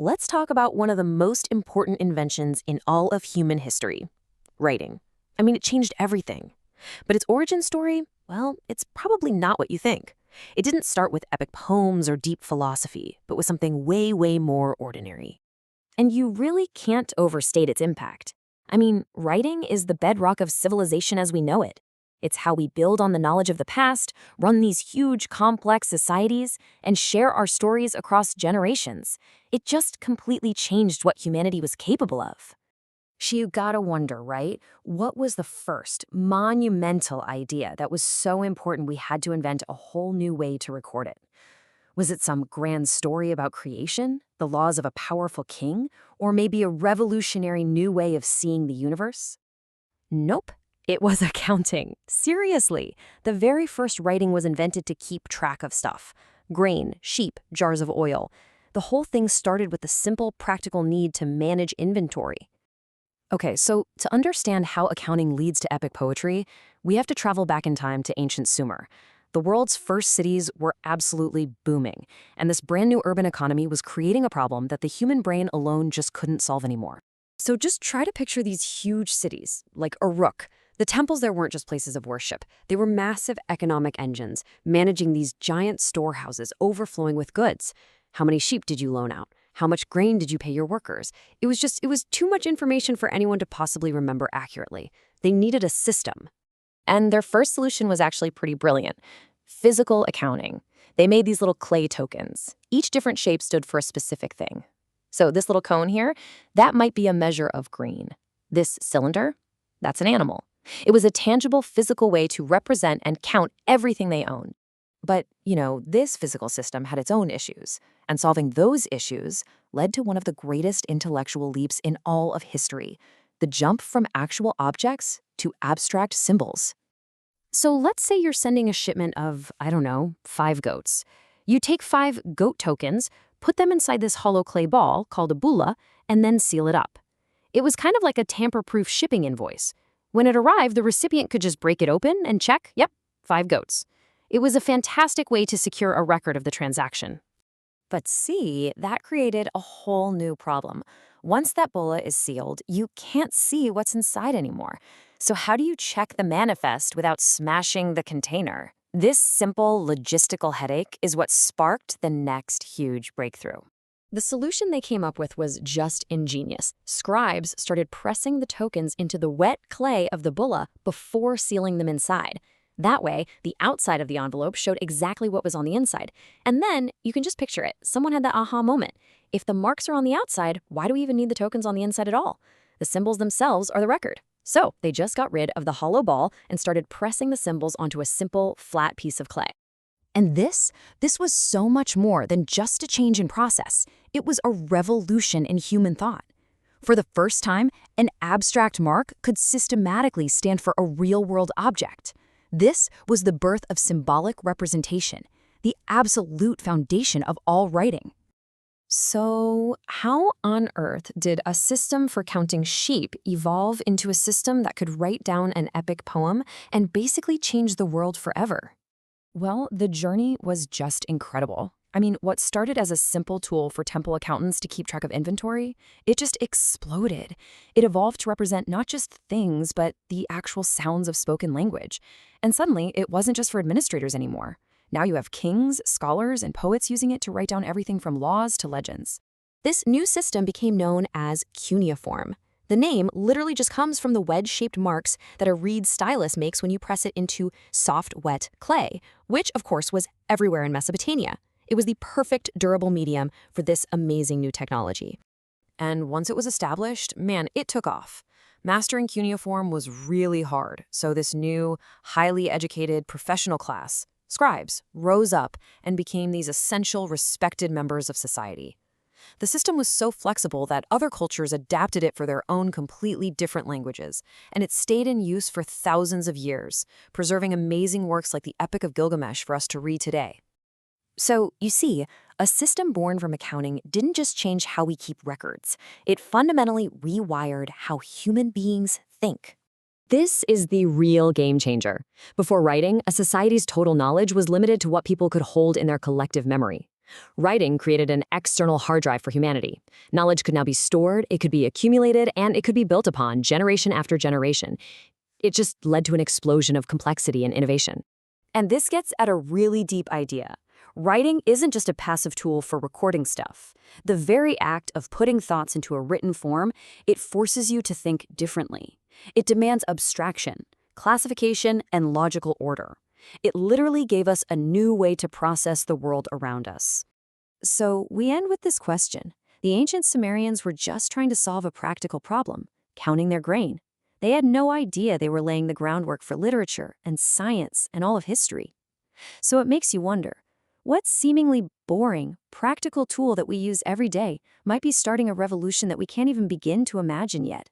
let's talk about one of the most important inventions in all of human history, writing. I mean, it changed everything. But its origin story, well, it's probably not what you think. It didn't start with epic poems or deep philosophy, but with something way, way more ordinary. And you really can't overstate its impact. I mean, writing is the bedrock of civilization as we know it. It's how we build on the knowledge of the past, run these huge, complex societies, and share our stories across generations. It just completely changed what humanity was capable of. You gotta wonder, right? What was the first monumental idea that was so important we had to invent a whole new way to record it? Was it some grand story about creation, the laws of a powerful king, or maybe a revolutionary new way of seeing the universe? Nope. It was accounting. Seriously. The very first writing was invented to keep track of stuff. Grain, sheep, jars of oil. The whole thing started with the simple, practical need to manage inventory. Okay, so to understand how accounting leads to epic poetry, we have to travel back in time to ancient Sumer. The world's first cities were absolutely booming, and this brand new urban economy was creating a problem that the human brain alone just couldn't solve anymore. So just try to picture these huge cities, like Uruk. The temples there weren't just places of worship. They were massive economic engines, managing these giant storehouses overflowing with goods. How many sheep did you loan out? How much grain did you pay your workers? It was too much information for anyone to possibly remember accurately. They needed a system. And their first solution was actually pretty brilliant. Physical accounting. They made these little clay tokens. Each different shape stood for a specific thing. So this little cone here, that might be a measure of grain. This cylinder, that's an animal. It was a tangible physical way to represent and count everything they owned. But, this physical system had its own issues, and solving those issues led to one of the greatest intellectual leaps in all of history, the jump from actual objects to abstract symbols. So let's say you're sending a shipment of, 5 goats. You take 5 goat tokens, put them inside this hollow clay ball called a bulla, and then seal it up. It was kind of like a tamper-proof shipping invoice. When it arrived, the recipient could just break it open and check, yep, 5 goats. It was a fantastic way to secure a record of the transaction. But see, that created a whole new problem. Once that bulla is sealed, you can't see what's inside anymore. So how do you check the manifest without smashing the container? This simple logistical headache is what sparked the next huge breakthrough. The solution they came up with was just ingenious. Scribes started pressing the tokens into the wet clay of the bulla before sealing them inside. That way, the outside of the envelope showed exactly what was on the inside. And then, you can just picture it. Someone had that aha moment. If the marks are on the outside, why do we even need the tokens on the inside at all? The symbols themselves are the record. So, they just got rid of the hollow ball and started pressing the symbols onto a simple, flat piece of clay. And this was so much more than just a change in process. It was a revolution in human thought. For the first time, an abstract mark could systematically stand for a real-world object. This was the birth of symbolic representation, the absolute foundation of all writing. So, how on earth did a system for counting sheep evolve into a system that could write down an epic poem and basically change the world forever? Well, the journey was just incredible. I mean, what started as a simple tool for temple accountants to keep track of inventory, it just exploded. It evolved to represent not just things, but the actual sounds of spoken language. And suddenly, it wasn't just for administrators anymore. Now you have kings, scholars, and poets using it to write down everything from laws to legends. This new system became known as cuneiform. The name literally just comes from the wedge-shaped marks that a reed stylus makes when you press it into soft, wet clay, which, of course, was everywhere in Mesopotamia. It was the perfect durable medium for this amazing new technology. And once it was established, man, it took off. Mastering cuneiform was really hard, so this new, highly educated professional class, scribes, rose up and became these essential, respected members of society. The system was so flexible that other cultures adapted it for their own completely different languages, and it stayed in use for thousands of years, preserving amazing works like the Epic of Gilgamesh for us to read today. So, you see, a system born from accounting didn't just change how we keep records. It fundamentally rewired how human beings think. This is the real game changer. Before writing, a society's total knowledge was limited to what people could hold in their collective memory. Writing created an external hard drive for humanity. Knowledge could now be stored, it could be accumulated, and it could be built upon generation after generation. It just led to an explosion of complexity and innovation. And this gets at a really deep idea. Writing isn't just a passive tool for recording stuff. The very act of putting thoughts into a written form, it forces you to think differently. It demands abstraction, classification, and logical order. It literally gave us a new way to process the world around us. So we end with this question. The ancient Sumerians were just trying to solve a practical problem, counting their grain. They had no idea they were laying the groundwork for literature and science and all of history. So it makes you wonder, what seemingly boring, practical tool that we use every day might be starting a revolution that we can't even begin to imagine yet?